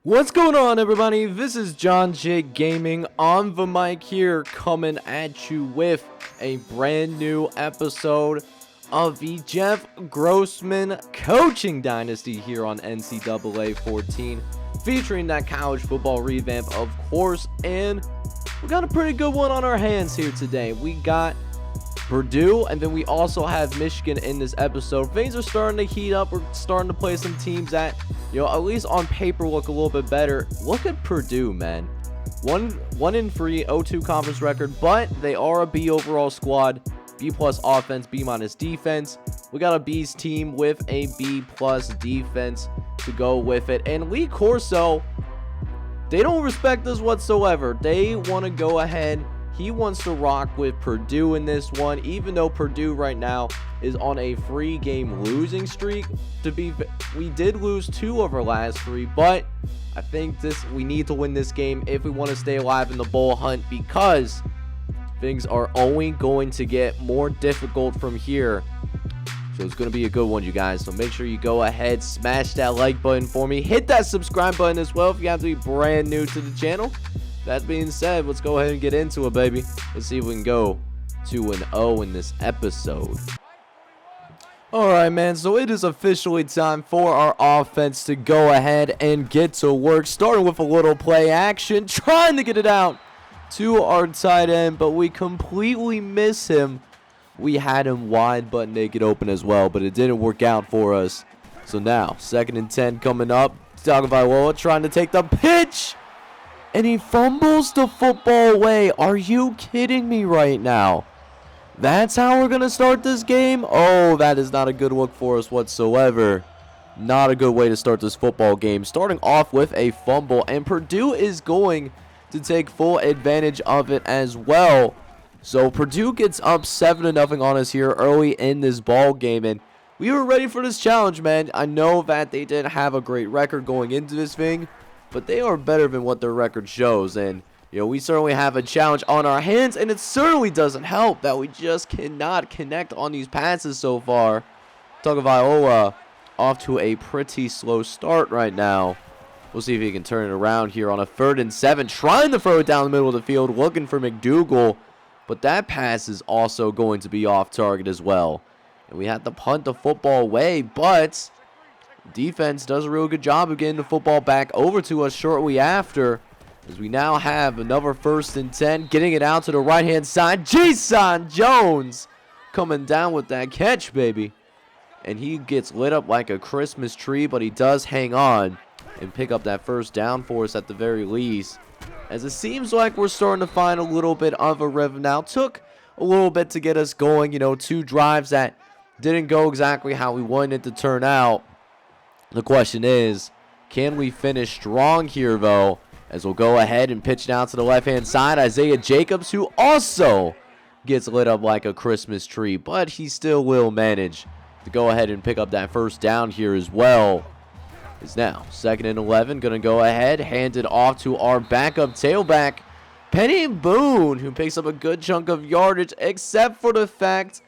What's going on, everybody? This is John J Gaming on the mic here, coming at you with a brand new episode of the Jeff Grossman Coaching Dynasty here on NCAA 14, featuring that college football revamp, of course, and we got a pretty good one on our hands here today. We got Purdue, and then we also have Michigan in this episode. Things are starting to heat up. We're starting to play some teams that, at least on paper look a little bit better. Look at Purdue, man. 1-3, 0-2 conference record, but they are a B overall squad. B plus offense, B minus defense. We got a B's team with a B plus defense to go with it. And Lee Corso, they don't respect us whatsoever. They want to go ahead. He wants to rock with Purdue in this one, even though Purdue right now is on a 3-game losing streak. We did lose 2 of our last 3, but I think we need to win this game if we want to stay alive in the bowl hunt, because things are only going to get more difficult from here. So it's going to be a good one, you guys. So make sure you go ahead, smash that like button for me. Hit that subscribe button as well if you have to be brand new to the channel. That being said, let's go ahead and get into it, baby. Let's see if we can go 2-0 in this episode. Alright, man, so it is officially time for our offense to go ahead and get to work. Starting with a little play action, trying to get it out to our tight end, but we completely miss him. We had him wide but naked open as well, but it didn't work out for us. So now, 2nd and 10 coming up. Tagovailoa trying to take the pitch, and he fumbles the football away. Are you kidding me right now? That's how we're going to start this game? Oh, that is not a good look for us whatsoever. Not a good way to start this football game. Starting off with a fumble, and Purdue is going to take full advantage of it as well. So Purdue gets up 7-0 on us here early in this ball game, and we were ready for this challenge, man. I know that they didn't have a great record going into this thing, but they are better than what their record shows, and we certainly have a challenge on our hands, and it certainly doesn't help that we just cannot connect on these passes so far. Tagovailoa off to a pretty slow start right now. We'll see if he can turn it around here on a 3rd and 7, trying to throw it down the middle of the field, looking for McDougal, but that pass is also going to be off target as well. And we have to punt the football away, but defense does a real good job of getting the football back over to us shortly after, as we now have another 1st and 10, getting it out to the right-hand side. Jason Jones coming down with that catch, baby. And he gets lit up like a Christmas tree, but he does hang on and pick up that 1st down for us at the very least, as it seems like we're starting to find a little bit of a rhythm now. Took a little bit to get us going, 2 drives that didn't go exactly how we wanted it to turn out. The question is, can we finish strong here, though, as we'll go ahead and pitch down to the left-hand side. Isaiah Jacobs, who also gets lit up like a Christmas tree, but he still will manage to go ahead and pick up that 1st down here as well. It's now 2nd and 11, going to go ahead, hand it off to our backup tailback, Penny Boone, who picks up a good chunk of yardage, except for the fact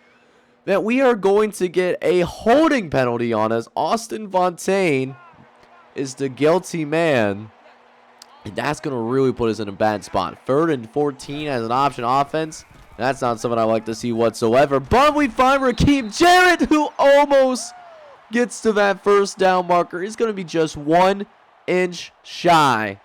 that we are going to get a holding penalty on us. Austin Fontaine is the guilty man, and that's going to really put us in a bad spot. 3rd and 14 as an option offense. That's not something I like to see whatsoever. But we find Keem Jarrett, who almost gets to that 1st down marker. He's going to be just 1 inch shy.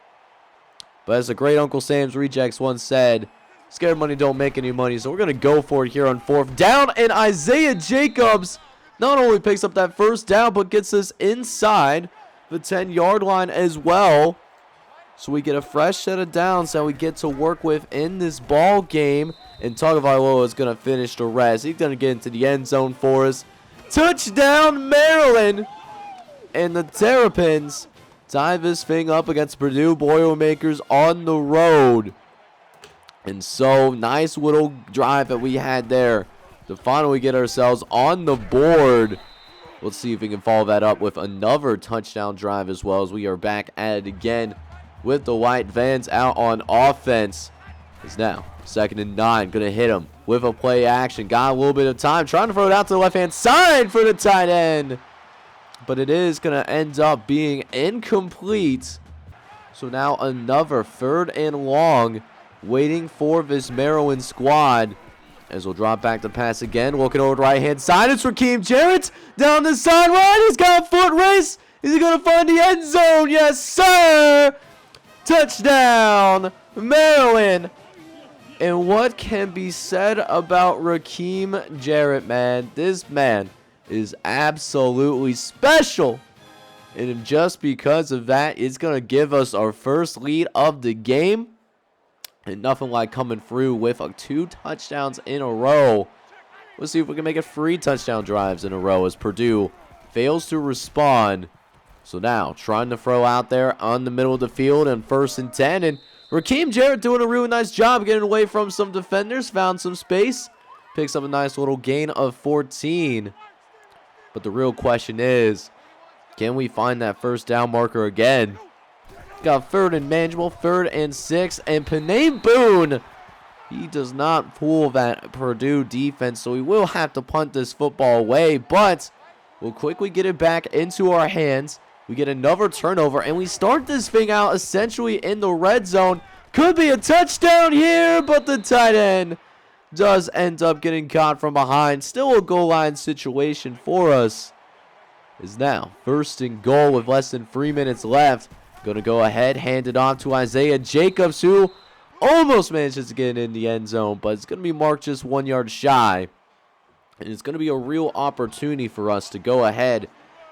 But as the great Uncle Sam's Rejects once said, scared money don't make any money. So we're going to go for it here on 4th down. And Isaiah Jacobs not only picks up that 1st down, but gets us inside the 10-yard line as well. So we get a fresh set of downs that we get to work with in this ball game. And Tagovailoa is going to finish the rest. He's going to get into the end zone for us. Touchdown, Maryland! And the Terrapins tie this thing up against Purdue Boilermakers on the road. And so, nice little drive that we had there to finally get ourselves on the board. Let's see if we can follow that up with another touchdown drive as well, as we are back at it again with the white vans out on offense. It's now 2nd and 9. Going to hit him with a play action. Got a little bit of time. Trying to throw it out to the left-hand side for the tight end. But it is going to end up being incomplete So now another 3rd and long waiting for this Maryland squad. As we'll drop back to pass again. Looking over the right-hand side. It's for Keem Jarrett. Down the sideline. He's got a foot race. Is he going to find the end zone? Yes, sir. Touchdown, Maryland. And what can be said about Keem Jarrett, man? This man is absolutely special. And just because of that, it's going to give us our first lead of the game. And nothing like coming through with 2 touchdowns in a row. Let's see if we can make it 3 touchdown drives in a row as Purdue fails to respond. So now, trying to throw out there on the middle of the field and 1st and 10. And Keem Jarrett doing a really nice job getting away from some defenders. Found some space. Picks up a nice little gain of 14. But the real question is, can we find that 1st down marker again? Got 3rd and manageable, 3rd and 6. And Panay Boone, he does not fool that Purdue defense. So we will have to punt this football away. But we'll quickly get it back into our hands. We get another turnover, and we start this thing out essentially in the red zone. Could be a touchdown here, but the tight end does end up getting caught from behind. Still a goal line situation for us. Is now 1st and goal with less than 3 minutes left. Going to go ahead, hand it off to Isaiah Jacobs, who almost manages to get in the end zone, but it's going to be marked just 1 yard shy. And it's going to be a real opportunity for us to go ahead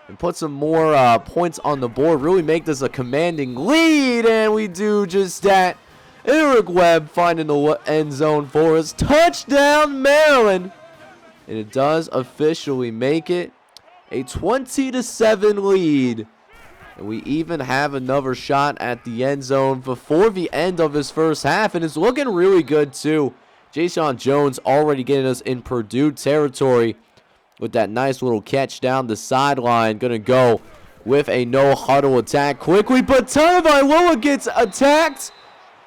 and put some more points on the board. Really make this a commanding lead. And we do just that. Eric Webb finding the end zone for us. Touchdown, Maryland. And it does officially make it a 20-7 lead. And we even have another shot at the end zone before the end of this first half. And it's looking really good, too. Jaysean Jones already getting us in Purdue territory with that nice little catch down the sideline. Going to go with a no-huddle attack quickly. But Tagovailoa gets attacked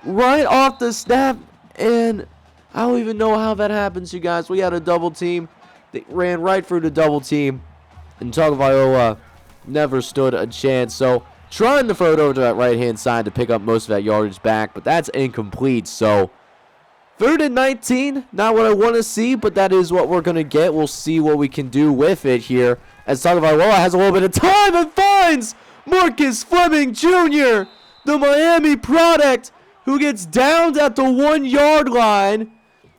right off the snap. And I don't even know how that happens, you guys. We had a double team. They ran right through the double team. And Tagovailoa never stood a chance. So trying to throw it over to that right-hand side to pick up most of that yardage back. But that's incomplete. So 3rd and 19, not what I want to see, but that is what we're going to get. We'll see what we can do with it here. As Tagovailoa has a little bit of time and finds Marcus Fleming Jr., the Miami product, who gets downed at the 1 yard line.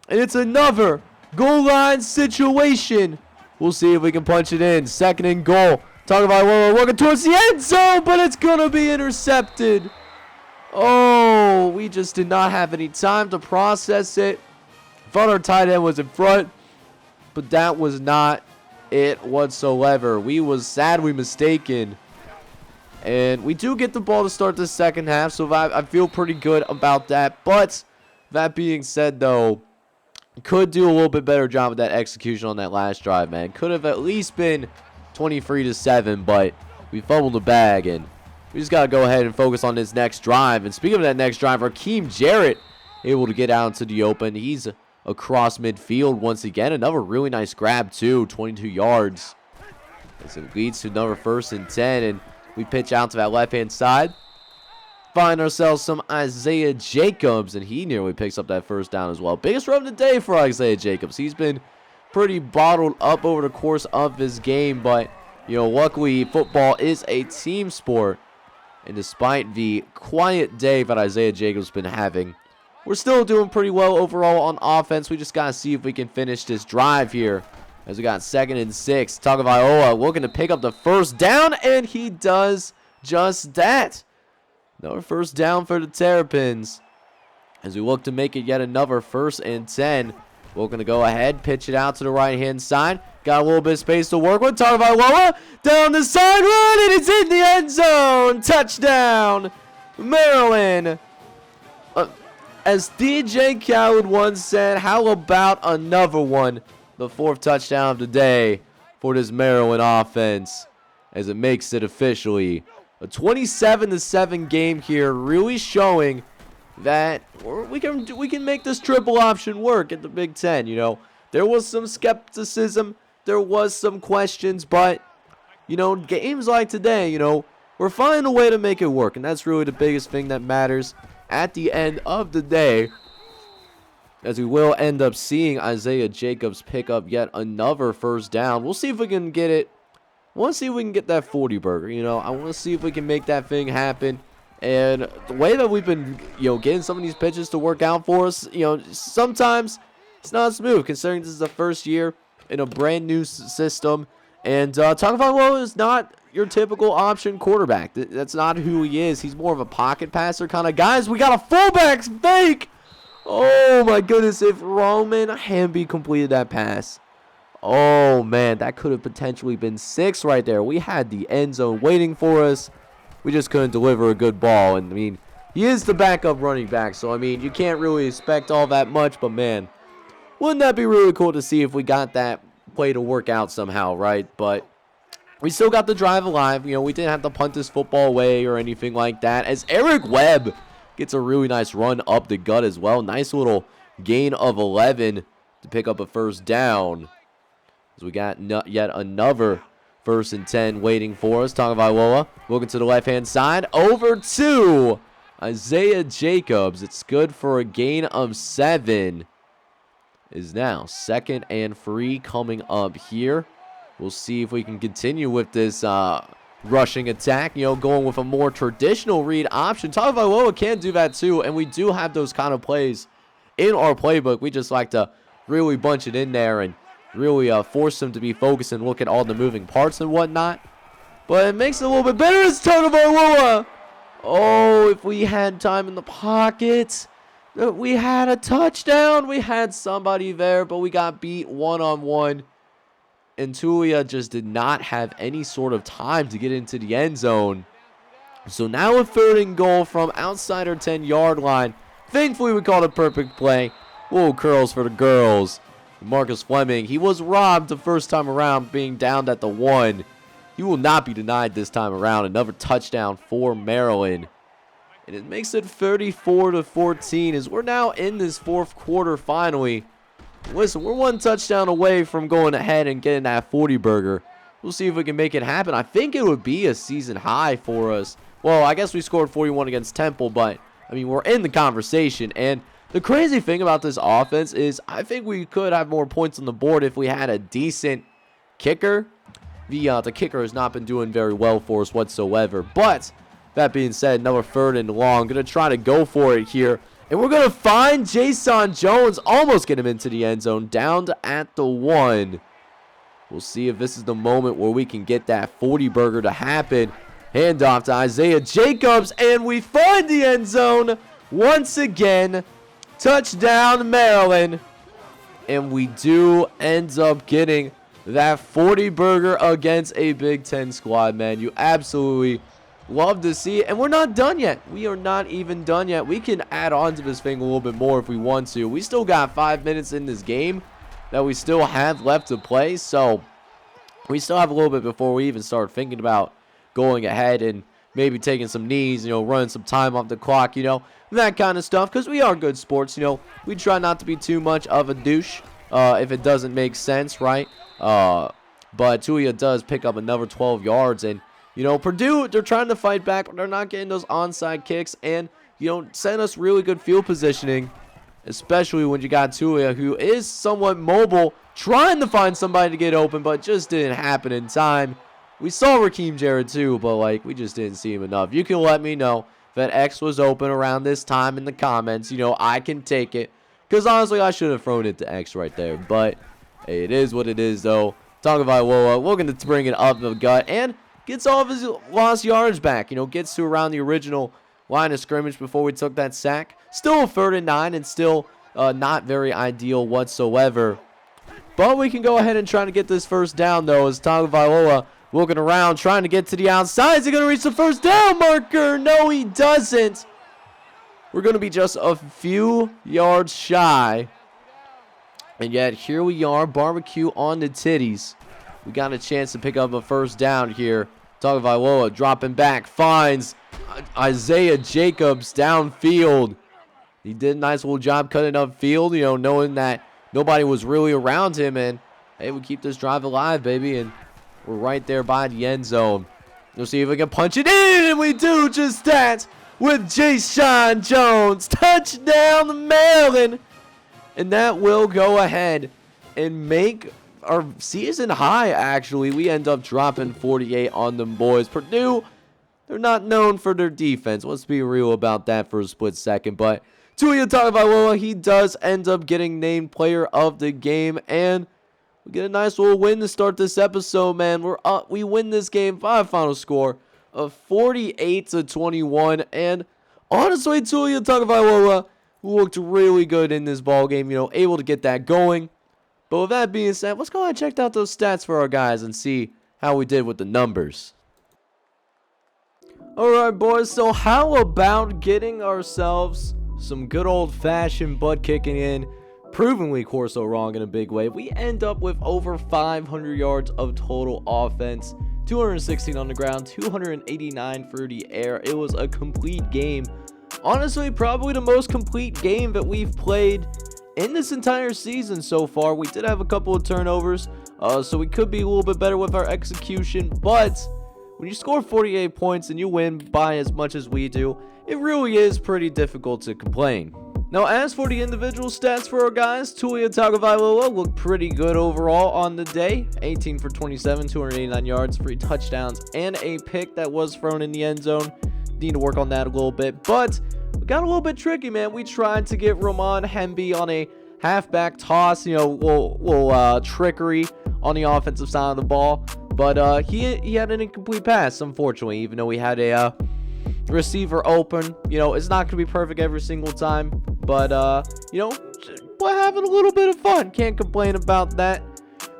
And it's another goal line situation. We'll see if we can punch it in. 2nd and goal. Tagovailoa working towards the end zone, but it's going to be intercepted. Oh, we just did not have any time to process it. Thought our tight end was in front, but that was not it whatsoever. We was sadly mistaken. And we do get the ball to start the second half, so I feel pretty good about that. But that being said, though, could do a little bit better job with that execution on that last drive, man. Could have at least been 23-7, but we fumbled the bag, and we just got to go ahead and focus on this next drive. And speaking of that next drive, Keem Jarrett able to get out into the open. He's across midfield once again. Another really nice grab, too. 22 yards. As it leads to another 1st and 10. And we pitch out to that left-hand side. Find ourselves some Isaiah Jacobs. And he nearly picks up that 1st down as well. Biggest run of the day for Isaiah Jacobs. He's been pretty bottled up over the course of his game. But, you know, luckily football is a team sport. And despite the quiet day that Isaiah Jacobs has been having, we're still doing pretty well overall on offense. We just got to see if we can finish this drive here. As we got 2nd and 6. Tagovailoa looking to pick up the 1st down, and he does just that. Another 1st down for the Terrapins. As we look to make it yet another 1st and 10. We're going to go ahead, pitch it out to the right-hand side. Got a little bit of space to work with. Tagovailoa down the sideline, and it's in the end zone. Touchdown, Maryland. As DJ Khaled once said, how about another one? The 4th touchdown of the day for this Maryland offense, as it makes it officially a 27-7 game here, really showing that we can make this triple option work at the Big Ten. You know, there was some skepticism, there was some questions, but you know, games like today, you know, we're finding a way to make it work, and that's really the biggest thing that matters at the end of the day, as we will end up seeing Isaiah Jacobs pick up yet another first down. We'll see if we can get it. I want to see if we can get that 40 burger. I want to see if we can make that thing happen. And the way that we've been, getting some of these pitches to work out for us, sometimes it's not smooth, considering this is the first year in a brand new system. And Tagovailoa is not your typical option quarterback. That's not who he is. He's more of a pocket passer kind of guy. We got a fullback fake. Oh my goodness, if Roman Hamby completed that pass. Oh man, that could have potentially been 6 right there. We had the end zone waiting for us. We just couldn't deliver a good ball. And I mean, he is the backup running back, so I mean, you can't really expect all that much, but man, wouldn't that be really cool to see if we got that play to work out somehow, right? But we still got the drive alive. We didn't have to punt this football away or anything like that, as Eric Webb gets a really nice run up the gut as well. Nice little gain of 11 to pick up a first down. As we got yet another 1st and 10 waiting for us. Tagovailoa looking to the left-hand side. Over to Isaiah Jacobs. It's good for a gain of 7. Is now 2nd and 3 coming up here. We'll see if we can continue with this rushing attack, going with a more traditional read option. Tagovailoa can do that too, and we do have those kind of plays in our playbook. We just like to really bunch it in there and really force them to be focused and look at all the moving parts and whatnot. But it makes it a little bit better. It's Tagovailoa. Oh, if we had time in the pocket. We had a touchdown. We had somebody there, but we got beat one-on-one. And Tulia just did not have any sort of time to get into the end zone. So now a 3rd and goal from outside our 10-yard line. Thankfully, we called a perfect play. Whoa, curls for the girls. Marcus Fleming, he was robbed the first time around, being downed at the 1. He will not be denied this time around. Another touchdown for Maryland. And it makes it 34-14 as we're now in this 4th quarter finally. Listen, we're 1 touchdown away from going ahead and getting that 40 burger. We'll see if we can make it happen. I think it would be a season high for us. Well, I guess we scored 41 against Temple, but, I mean, we're in the conversation. And the crazy thing about this offense is I think we could have more points on the board if we had a decent kicker. The kicker has not been doing very well for us whatsoever. But that being said, another 3rd and long. Going to try to go for it here. And we're going to find Jason Jones. Almost get him into the end zone. Down to at the 1. We'll see if this is the moment where we can get that 40 burger to happen. Handoff to Isaiah Jacobs. And we find the end zone once again. Touchdown, Maryland. And we do end up getting that 40 burger against a Big Ten squad, man. You absolutely love to see it. And we're not done yet. We are not even done yet. We can add on to this thing a little bit more if we want to. We still got 5 minutes in this game that we still have left to play. So we still have a little bit before we even start thinking about going ahead and maybe taking some knees, running some time off the clock, that kind of stuff, because we are good sports, we try not to be too much of a douche if it doesn't make sense, right? But Tulia does pick up another 12 yards, and, Purdue, they're trying to fight back, but they're not getting those onside kicks, and, send us really good field positioning, especially when you got Tulia, who is somewhat mobile, trying to find somebody to get open, but just didn't happen in time. We saw Keem Jarrett too, but we just didn't see him enough. You can let me know that X was open around this time in the comments. I can take it. Because honestly, I should have thrown it to X right there. But hey, it is what it is, though. Tagovailoa looking to bring it up the gut and gets all of his lost yards back. Gets to around the original line of scrimmage before we took that sack. Still a 3rd and 9 and still not very ideal whatsoever. But we can go ahead and try to get this first down, though, as Tagovailoa looking around, trying to get to the outside. Is he going to reach the first down marker? No, he doesn't. We're going to be just a few yards shy. And yet, here we are, barbecue on the titties. We got a chance to pick up a first down here. Tagovailoa dropping back, finds Isaiah Jacobs downfield. He did a nice little job cutting upfield, knowing that nobody was really around him. And, hey, we keep this drive alive, baby, and we're right there by the end zone. We'll see if we can punch it in, and we do just that with Jayshon Jones. Touchdown to Maryland. And that will go ahead and make our season high, actually. We end up dropping 48 on them boys. Purdue, they're not known for their defense. Let's be real about that for a split second. But Tua Tagovailoa, he does end up getting named player of the game. And we get a nice little win to start this episode, man. We win this game by a final score of 48-21. And honestly, Tua Tagovailoa looked really good in this ball game, able to get that going. But with that being said, let's go ahead and check out those stats for our guys and see how we did with the numbers. Alright, boys, so how about getting ourselves some good old-fashioned butt kicking in, proving we Corso wrong in a big way? We end up with over 500 yards of total offense, 216 on the ground, 289 through the air. It was a complete game. Honestly, probably the most complete game that we've played in this entire season so far. We did have a couple of turnovers, so we could be a little bit better with our execution. But when you score 48 points and you win by as much as we do, it really is pretty difficult to complain. Now, as for the individual stats for our guys, Tua Tagovailoa looked pretty good overall on the day. 18 for 27, 289 yards, 3 touchdowns, and a pick that was thrown in the end zone. Need to work on that a little bit, but we got a little bit tricky, man. We tried to get Ramon Hemby on a halfback toss, little trickery on the offensive side of the ball, but he had an incomplete pass, unfortunately, even though we had a receiver open. It's not going to be perfect every single time, but we're having a little bit of fun. Can't complain about that.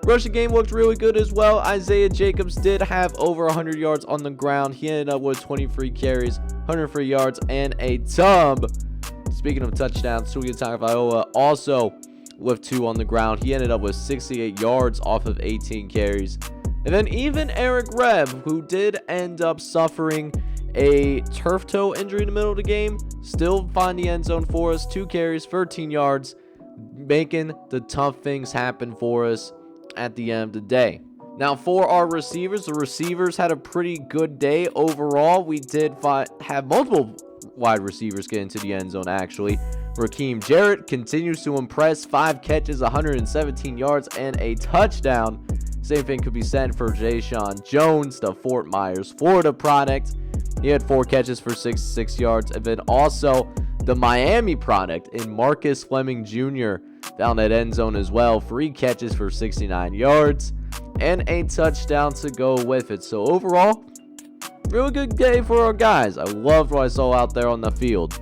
Rushing game looked really good as well. Isaiah Jacobs did have over 100 yards on the ground. He ended up with 23 carries, 103 yards, and a tub. Speaking of touchdowns, Tua Tagovailoa also with 2 on the ground. He ended up with 68 yards off of 18 carries. And then even Eric Reb, who did end up suffering a turf toe injury in the middle of the game, still find the end zone for us. 2 carries, 13 yards, making the tough things happen for us at the end of the day. Now, for our receivers, the receivers had a pretty good day overall. We did have multiple wide receivers get into the end zone, actually. Keem Jarrett continues to impress. 5 catches, 117 yards, and a touchdown. Same thing could be said for Jayshon Jones, the Fort Myers, Florida product. He had 4 catches for 66 yards. And then also the Miami product in Marcus Fleming Jr. down that end zone as well. 3 catches for 69 yards and a touchdown to go with it. So overall, real good day for our guys. I loved what I saw out there on the field.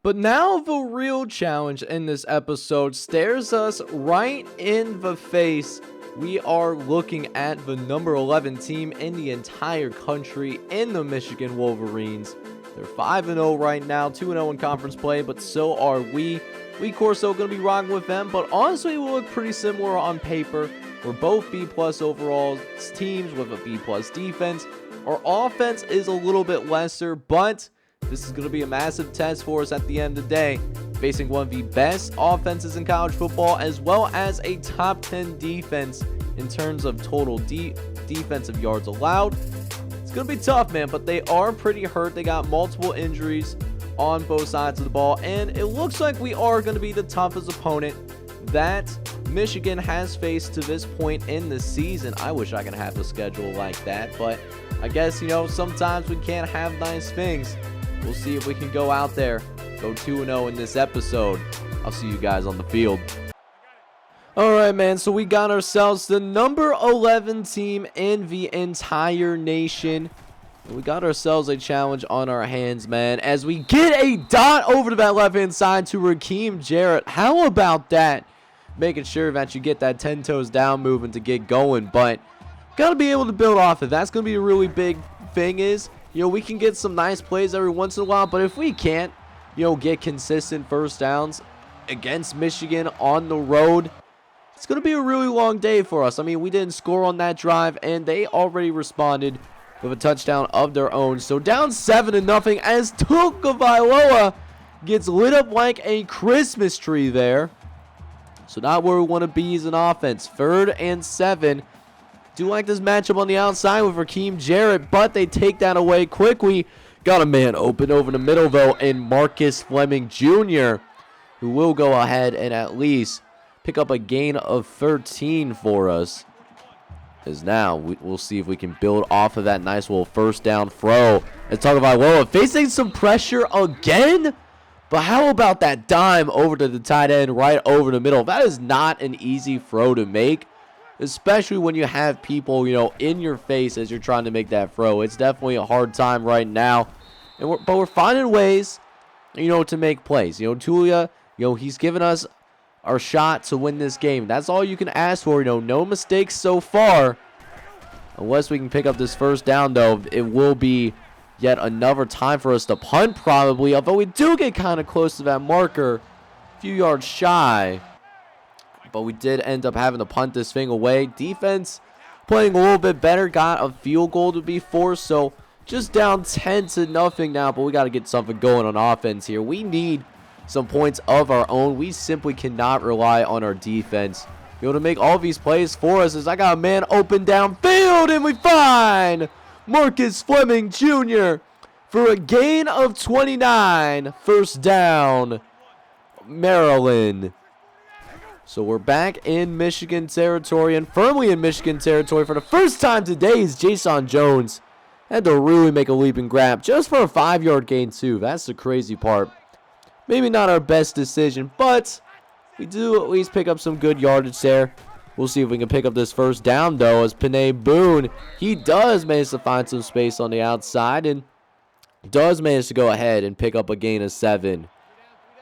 But now the real challenge in this episode stares us right in the face. We are looking at the number 11 team in the entire country in the Michigan Wolverines. They're 5-0 right now, 2-0 in conference play, but so are we. We, Corso, going to be rocking with them, but honestly, we look pretty similar on paper. We're both B+ overall teams with a B+ defense. Our offense is a little bit lesser, but this is going to be a massive test for us at the end of the day, facing one of the best offenses in college football, as well as a top 10 defense in terms of total defensive yards allowed. It's going to be tough, man, but they are pretty hurt. They got multiple injuries on both sides of the ball, and it looks like we are going to be the toughest opponent that Michigan has faced to this point in the season. I wish I could have a schedule like that, but I guess, sometimes we can't have nice things. We'll see if we can go out there, go 2-0 in this episode. I'll see you guys on the field. Alright, man, so we got ourselves the number 11 team in the entire nation. We got ourselves a challenge on our hands, man, as we get a dot over to that left-hand side to Keem Jarrett. How about that? Making sure that you get that 10 toes down movement to get going, but got to be able to build off it. That's going to be a really big thing is, we can get some nice plays every once in a while, but if we can't, get consistent first downs against Michigan on the road, it's going to be a really long day for us. I mean, we didn't score on that drive, and they already responded with a touchdown of their own. So down 7-0 as Tagovailoa gets lit up like a Christmas tree there. So not where we want to be as an offense. 3rd and 7. Do like this matchup on the outside with Keem Jarrett, but they take that away quickly. Got a man open over the middle, though, in Marcus Fleming Jr., who will go ahead and at least pick up a gain of 13 for us. As now, we'll see if we can build off of that nice little first down throw. Let's talk about Loa facing some pressure again. But how about that dime over to the tight end right over the middle? That is not an easy throw to make, especially when you have people, in your face as you're trying to make that throw. It's definitely a hard time right now. But we're finding ways, to make plays. Tulia, he's given us our shot to win this game. That's all you can ask for. No mistakes so far. Unless we can pick up this first down, though, it will be yet another time for us to punt, probably. Although we do get kind of close to that marker, a few yards shy. But we did end up having to punt this thing away. Defense playing a little bit better. Got a field goal to be forced. So just down 10-0 now. But we got to get something going on offense here. We need some points of our own. We simply cannot rely on our defense to make all these plays for us. As I got a man open downfield, and we find Marcus Fleming Jr. for a gain of 29. First down, Maryland. So we're back in Michigan territory, and firmly in Michigan territory for the first time today. Is Jason Jones had to really make a leap and grab just for a 5-yard gain too. That's the crazy part. Maybe not our best decision, but we do at least pick up some good yardage there. We'll see if we can pick up this first down, though, as Panay Boone, he does manage to find some space on the outside and does manage to go ahead and pick up a gain of 7.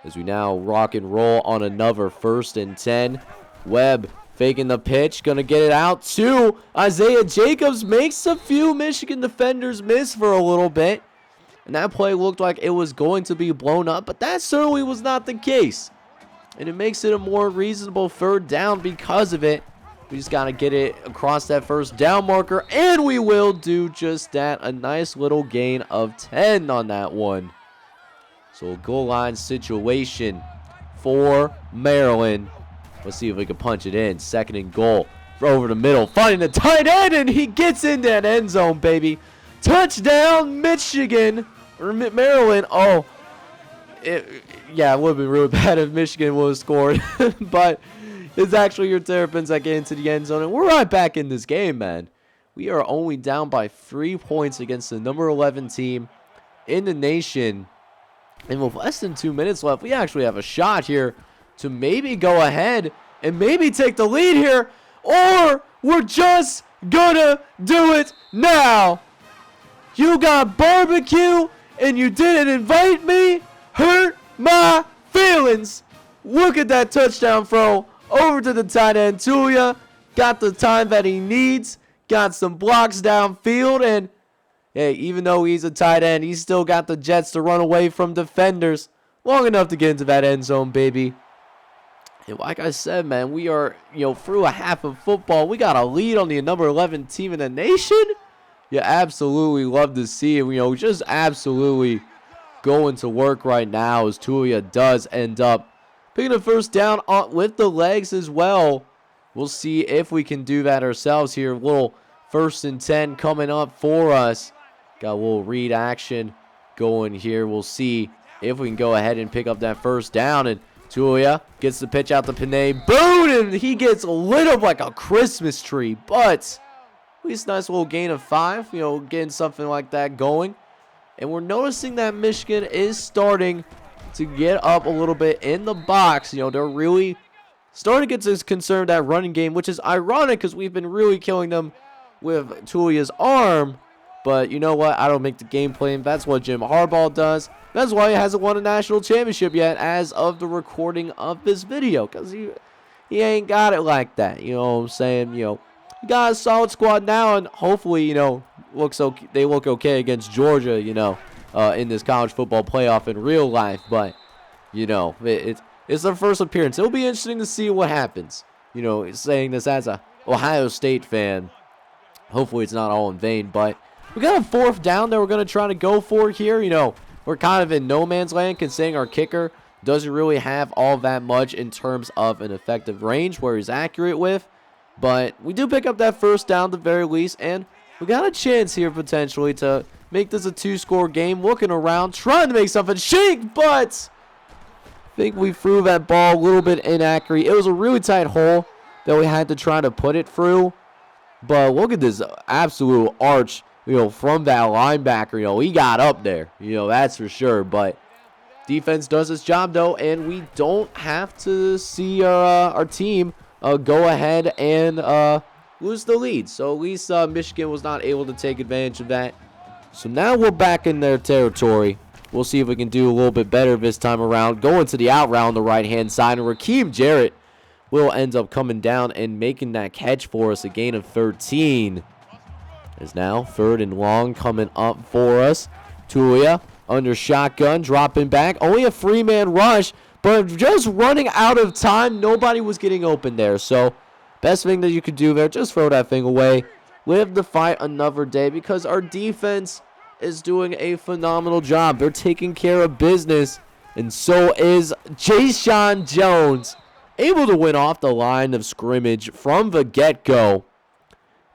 As we now rock and roll on another 1st and 10. Webb faking the pitch, going to get it out to Isaiah Jacobs. Makes a few Michigan defenders miss for a little bit. And that play looked like it was going to be blown up, but that certainly was not the case. And it makes it a more reasonable 3rd down because of it. We just got to get it across that first down marker, and we will do just that. A nice little gain of 10 on that one. So a goal line situation for Maryland. Let's see if we can punch it in. 2nd and goal. Over the middle, finding the tight end, and he gets in that end zone, baby. Touchdown, Michigan. Or Maryland. Oh. Yeah, it would have been really bad if Michigan would have scored. But it's actually your Terrapins that get into the end zone. And we're right back in this game, man. We are only down by 3 points against the number 11 team in the nation. And with less than 2 minutes left, we actually have a shot here to maybe go ahead and maybe take the lead here. Or we're just gonna do it now. You got barbecue and you didn't invite me? Hurt my feelings. Look at that touchdown throw over to the tight end. Tulia got the time that he needs. Got some blocks downfield. And, hey, even though he's a tight end, he's still got the jets to run away from defenders long enough to get into that end zone, baby. And like I said, man, we are, through a half of football. We got a lead on the number 11 team in the nation. You absolutely love to see it. Just absolutely going to work right now as Tulia does end up picking a first down with the legs as well. We'll see if we can do that ourselves here. Little 1st and 10 coming up for us. Got a little read action going here. We'll see if we can go ahead and pick up that first down. And Tulia gets the pitch out to Panay Boone, and he gets lit up like a Christmas tree. But at least nice little gain of 5, getting something like that going. And we're noticing that Michigan is starting to get up a little bit in the box. They're really starting to get concerned with that running game, which is ironic because we've been really killing them with Tulia's arm. But you know what? I don't make the game plan. That's what Jim Harbaugh does. That's why he hasn't won a national championship yet as of the recording of this video. Because he ain't got it like that. You know what I'm saying? You got a solid squad now, and hopefully, they look okay against Georgia, in this college football playoff in real life. But, it's their first appearance. It'll be interesting to see what happens. Saying this as a Ohio State fan. Hopefully it's not all in vain. But we got a 4th down that we're going to try to go for here. We're kind of in no man's land considering our kicker doesn't really have all that much in terms of an effective range where he's accurate with. But we do pick up that first down at the very least, and we got a chance here potentially to make this a 2-score game. Looking around, trying to make something shake, but I think we threw that ball a little bit inaccurate. It was a really tight hole that we had to try to put it through. But look at this absolute arch, from that linebacker. He got up there, that's for sure. But defense does its job, though, and we don't have to see our team go ahead and lose the lead. So at least Michigan was not able to take advantage of that. So now we're back in their territory. We'll see if we can do a little bit better this time around. Going to the out route on the right-hand side, and Keem Jarrett will end up coming down and making that catch for us. A gain of 13. Is now 3rd and long coming up for us. Tulia under shotgun, dropping back. Only a 3-man rush, but just running out of time. Nobody was getting open there. So best thing that you could do there, just throw that thing away. Live the fight another day, because our defense is doing a phenomenal job. They're taking care of business, and so is Jayshon Jones, able to win off the line of scrimmage from the get-go.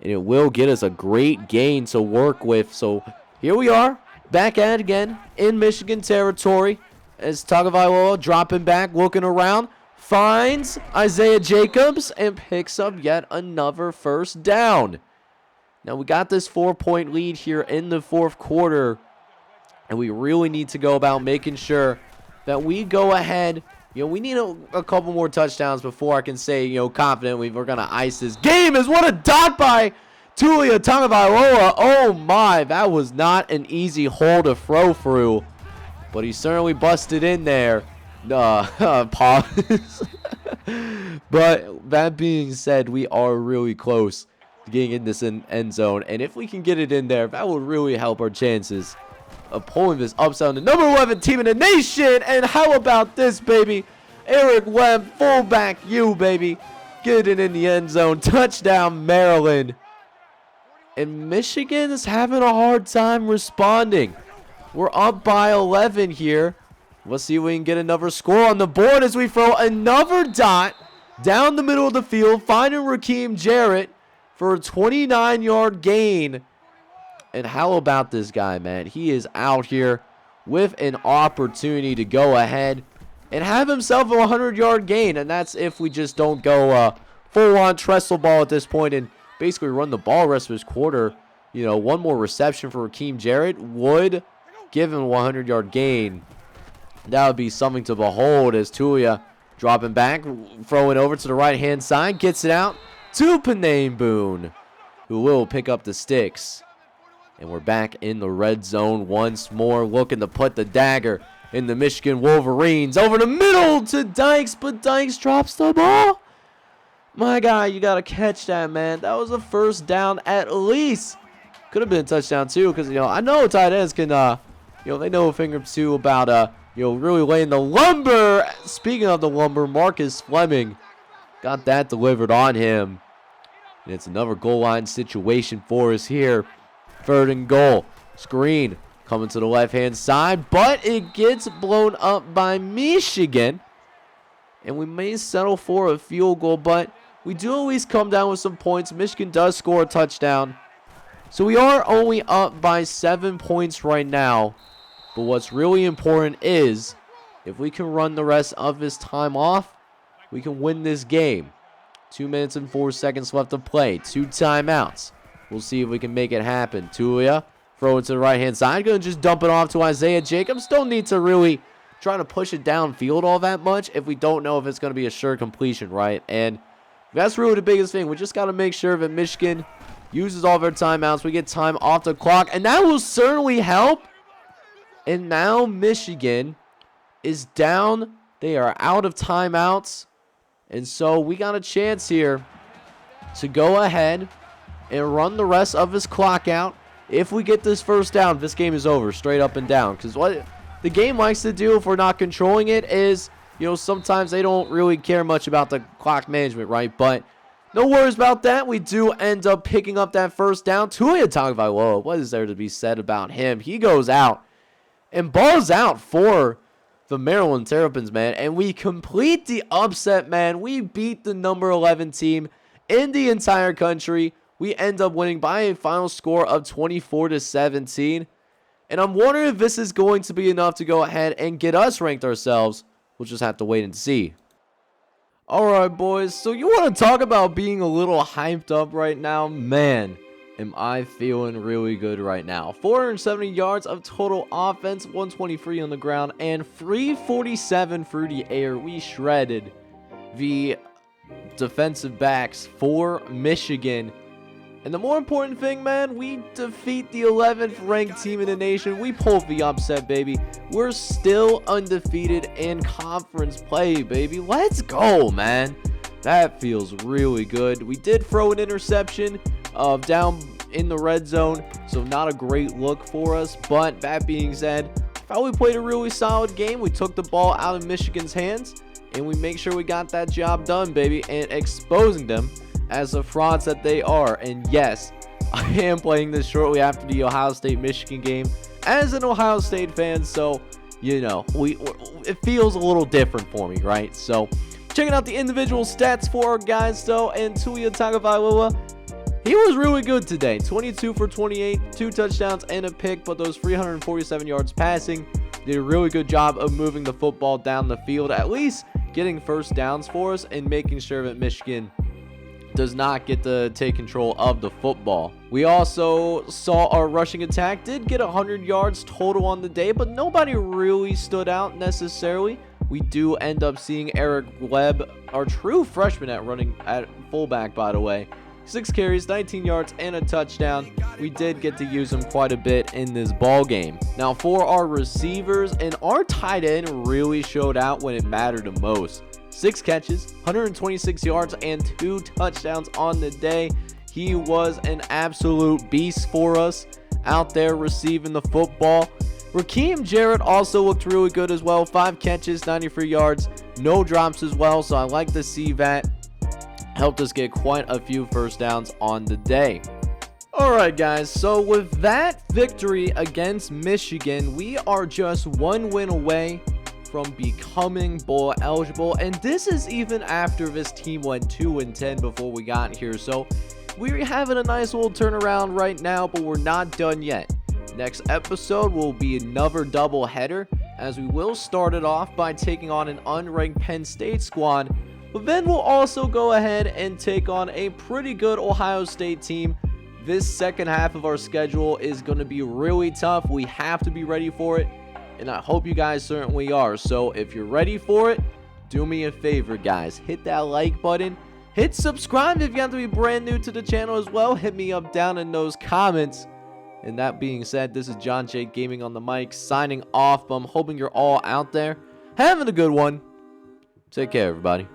And it will get us a great gain to work with. So here we are, back at it again in Michigan territory. As Tagovailoa dropping back, looking around, finds Isaiah Jacobs and picks up yet another first down. Now we got this 4-point lead here in the 4th quarter, and we really need to go about making sure that we go ahead. We need a couple more touchdowns before I can say, confidently we're going to ice this game. As what a dot by Tulia Tagovailoa. Oh my, that was not an easy hole to throw through, but he certainly busted in there. Pause. But that being said, we are really close to getting in this end zone, and if we can get it in there, that will really help our chances of pulling this upside on the number 11 team in the nation. And how about this, baby? Eric Webb, fullback, baby. Get it in the end zone. Touchdown, Maryland. And Michigan is having a hard time responding. We're up by 11 here. Let's see if we can get another score on the board as we throw another dot down the middle of the field, finding Keem Jarrett for a 29-yard gain. And how about this guy, man? He is out here with an opportunity to go ahead and have himself a 100-yard gain. And that's if we just don't go full-on trestle ball at this point and basically run the ball rest of his quarter. One more reception for Keem Jarrett would give him a 100-yard gain. That would be something to behold, as Tulia dropping back, throwing over to the right-hand side, gets it out to Panay Boone, who will pick up the sticks. And we're back in the red zone once more, looking to put the dagger in the Michigan Wolverines. Over the middle to Dykes, but Dykes drops the ball. My guy, you got to catch that, man. That was a first down at least. Could have been a touchdown, too, because, I know tight ends can, they know a thing or two about, really laying the lumber. Speaking of the lumber, Marcus Fleming got that delivered on him. And it's another goal line situation for us here. 3rd and goal. Screen coming to the left-hand side, but it gets blown up by Michigan. And we may settle for a field goal, but we do always come down with some points. Michigan does score a touchdown. So we are only up by 7 points right now. But what's really important is if we can run the rest of this time off, we can win this game. 2 minutes and 4 seconds left to play. 2 timeouts. We'll see if we can make it happen. Tulia, throw it to the right-hand side. Going to just dump it off to Isaiah Jacobs. Don't need to really try to push it downfield all that much if we don't know if it's going to be a sure completion, right? And that's really the biggest thing. We just got to make sure that Michigan uses all their timeouts. We get time off the clock, and that will certainly help. And now Michigan is down. They are out of timeouts. And so we got a chance here to go ahead and run the rest of his clock out. If we get this first down, this game is over, straight up and down. Because what the game likes to do if we're not controlling it is, sometimes they don't really care much about the clock management, right? But no worries about that. We do end up picking up that first down. Tulia Tagovailoa, what is there to be said about him? He goes out and balls out for the Maryland Terrapins, man. And we complete the upset, man. We beat the number 11 team in the entire country. We end up winning by a final score of 24-17. And I'm wondering if this is going to be enough to go ahead and get us ranked ourselves. We'll just have to wait and see. Alright, boys, so you want to talk about being a little hyped up right now? Man, am I feeling really good right now. 470 yards of total offense, 123 on the ground, and 347 through the air. We shredded the defensive backs for Michigan. And the more important thing, man, we defeat the 11th ranked team in the nation. We pulled the upset, baby. We're still undefeated in conference play, baby. Let's go, man. That feels really good. We did throw an interception down in the red zone, so not a great look for us. But that being said, I thought we played a really solid game. We took the ball out of Michigan's hands, and we make sure we got that job done, baby, and exposing them as the frauds that they are. And yes, I am playing this shortly after the Ohio State-Michigan game as an Ohio State fan, so, you know, it feels a little different for me, right? So, checking out the individual stats for our guys, though, and Tua Tagovailoa, he was really good today. 22 for 28, 2 touchdowns and a pick, but those 347 yards passing. Did a really good job of moving the football down the field, at least getting first downs for us and making sure that Michigan does not get to take control of the football. We also saw our rushing attack did get 100 yards total on the day, but nobody really stood out necessarily. We do end up seeing Eric Webb, our true freshman at fullback, by the way. 6 carries, 19 yards, and a touchdown. We did get to use him quite a bit in this ball game. Now for our receivers, and our tight end really showed out when it mattered the most. 6 catches, 126 yards, and 2 touchdowns on the day. He was an absolute beast for us out there receiving the football. Keem Jarrett also looked really good as well. 5 catches, 93 yards, no drops as well, so I like to see that. Helped us get quite a few first downs on the day. Alright guys, so with that victory against Michigan, we are just 1 win away from becoming bowl eligible, and this is even after this team went 2-10 before we got here. So we're having a nice little turnaround right now, but we're not done yet. Next episode will be another double header, as we will start it off by taking on an unranked Penn State squad, but then we'll also go ahead and take on a pretty good Ohio State team. This second half of our schedule is going to be really tough. We have to be ready for it, and I hope you guys certainly are. So if you're ready for it, do me a favor, guys. Hit that like button. Hit subscribe if you have to be brand new to the channel as well. Hit me up down in those comments. And that being said, this is John J Gaming on the mic signing off. I'm hoping you're all out there having a good one. Take care, everybody.